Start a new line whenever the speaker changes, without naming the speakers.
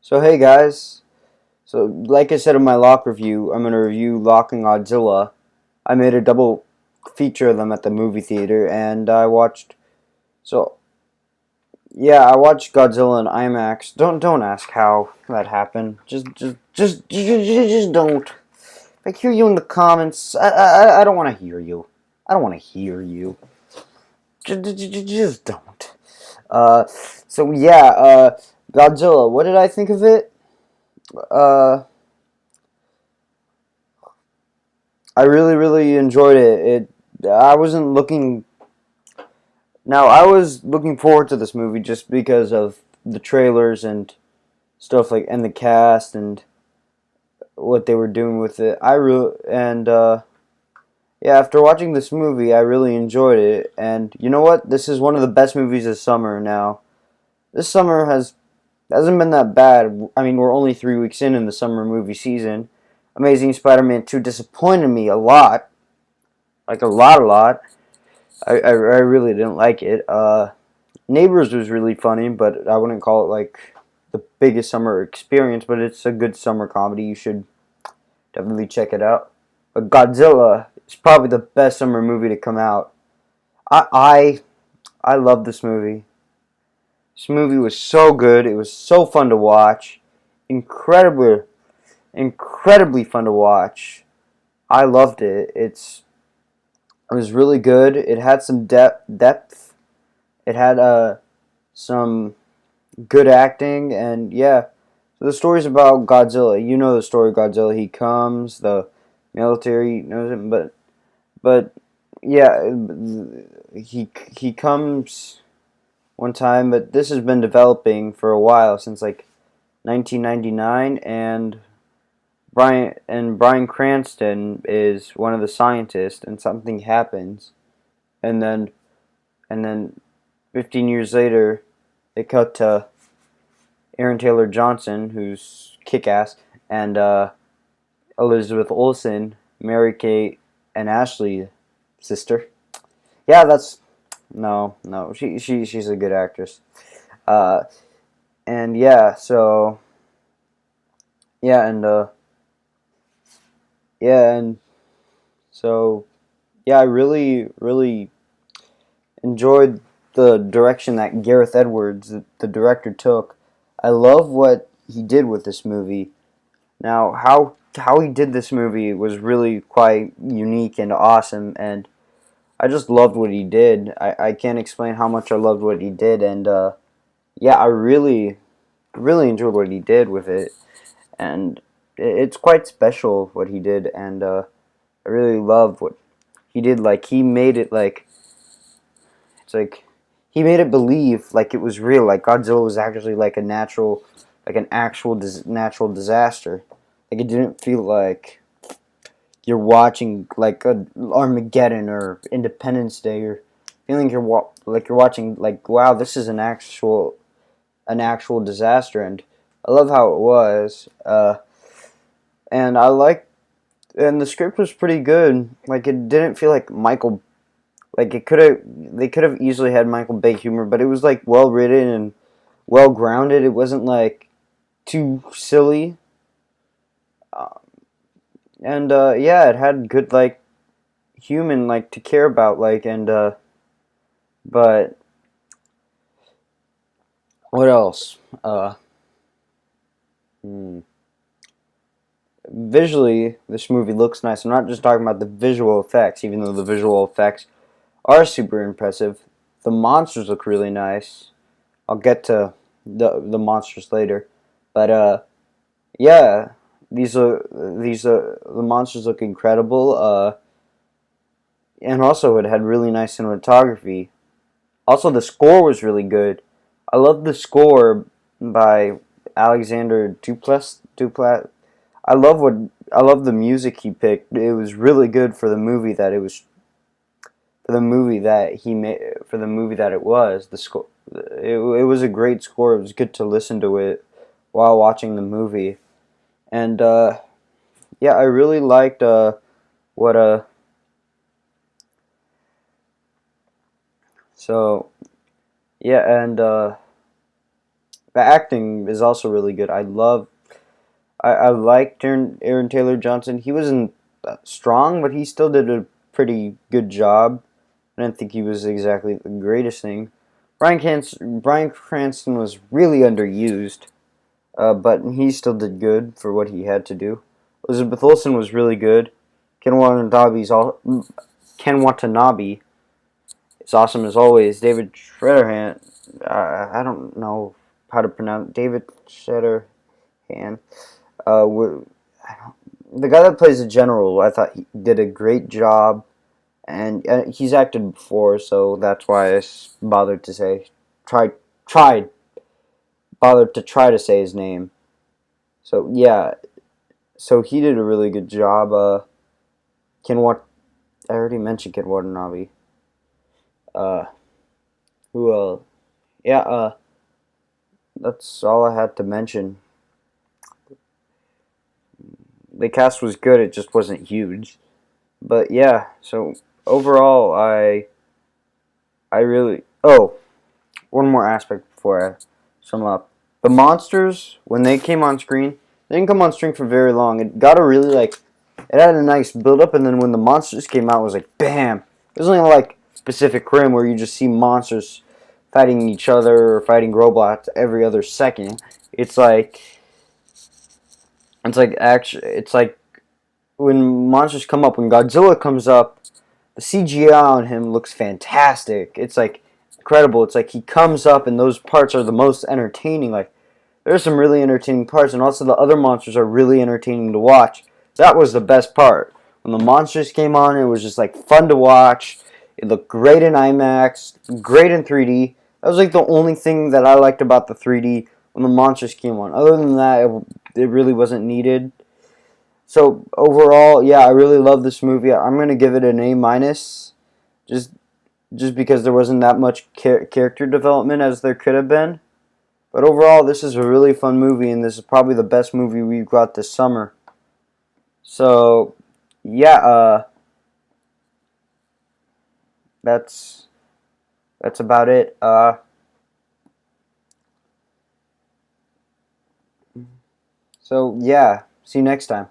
So hey guys, so like I said in my Lock review, I'm gonna review Lock and Godzilla. I made a double feature of them at the movie theater, and I watched. So yeah, I watched Godzilla in IMAX. Don't ask how that happened. Just don't. If I hear you in the comments, I don't want to hear you. I don't want to hear you. Just don't. Uh, so yeah, Godzilla. What did I think of it? Uh. I really enjoyed it. I wasn't looking. Now I was looking forward to this movie just because of the trailers and stuff like and the cast and what they were doing with it. I really and yeah, after watching this movie, I really enjoyed it. And you know what? This is one of the best movies of summer. Now this summer hasn't been that bad. I mean, we're only 3 weeks in the summer movie season. Amazing Spider-Man 2 disappointed me a lot, like a lot. I really didn't like it. Neighbors was really funny, but I wouldn't call it like the biggest summer experience, but it's a good summer comedy. You should definitely check it out. But Godzilla is probably the best summer movie to come out. I I, I love this movie. This movie was so good. It was so fun to watch. Incredibly, incredibly fun to watch. I loved it. It was really good. It had some depth. It had some good acting, and yeah. So the story's about Godzilla. You know the story of Godzilla. He comes, the military knows him, but yeah, he comes one time, but this has been developing for a while since like 1999, and Bryan Cranston is one of the scientists, and something happens, and then 15 years later, they cut to Aaron Taylor Johnson, who's kick-ass, and Elizabeth Olsen, Mary Kate, and Ashley, sister. Yeah, that's no. She's a good actress. Uh, and yeah, so yeah, and yeah, and so yeah, I really enjoyed the direction that Gareth Edwards, the director, took. I love what he did with this movie. Now, how he did this movie was really quite unique and awesome, and I just loved what he did. I can't explain how much I loved what he did, and yeah, I really enjoyed what he did with it, and it's quite special what he did, and I really love what he did. Like he made it like it's like he made it believe like it was real, like Godzilla was actually like a natural, like an actual natural disaster. Like it didn't feel like you're watching like a Armageddon or Independence Day, or feeling like you're watching like wow, this is an actual disaster. And I love how it was. And I like and the script was pretty good. Like it didn't feel like Michael. Like it could have they could have easily had Michael Bay humor, but it was like well written and well grounded. It wasn't like too silly. Uh, and yeah, it had good like human like to care about like and but what else? Hmm. Visually, this movie looks nice. I'm not just talking about the visual effects, even though the visual effects are super impressive. The monsters look really nice. I'll get to the monsters later, but yeah, these the monsters look incredible. And also it had really nice cinematography. Also, the score was really good. I love the score by Alexander Duplat. I love the music he picked. It was really good for the movie that it was for the movie that he made for the movie that it was. The score it was a great score. It was good to listen to it while watching the movie. And yeah, I really liked what so yeah, and The acting is also really good. I liked Aaron Taylor Johnson. He wasn't strong, but he still did a pretty good job. I didn't think he was exactly the greatest thing. Bryan Cranston was really underused, but he still did good for what he had to do. Elizabeth Olsen was really good. Ken Watanabe is awesome as always. David Shredderhan, I don't know how to pronounce David Shredderhan. Uh, the guy that plays the general, I thought he did a great job, and he's acted before, so that's why I bothered to say, tried, tried, bothered to try to say his name. So yeah, so he did a really good job. Ken Wat, I already mentioned Ken Watanabe. Uh, who Yeah, that's all I had to mention. The cast was good, it just wasn't huge. But yeah, so overall, I really. Oh, one more aspect before I sum up. The monsters, when they came on screen, they didn't come on screen for very long. It got a really it had a nice build up, and then when the monsters came out, it was like bam. It was only like Pacific Rim where you just see monsters fighting each other or fighting robots every other second. It's like it's like when monsters come up, when Godzilla comes up, the CGI on him looks fantastic. It's like incredible. It's like he comes up and those parts are the most entertaining. Like there's some really entertaining parts, and also the other monsters are really entertaining to watch. That was the best part. When the monsters came on, it was just like fun to watch. It looked great in IMAX, great in 3D. That was like the only thing that I liked about the 3D when the monsters came on. Other than that, it really wasn't needed. So overall, yeah, I really love this movie. I'm gonna give it an A minus, just just because there wasn't that much character development as there could have been. But overall, this is a really fun movie, and this is probably the best movie we've got this summer. So, yeah, that's that's about it. So yeah, see you next time.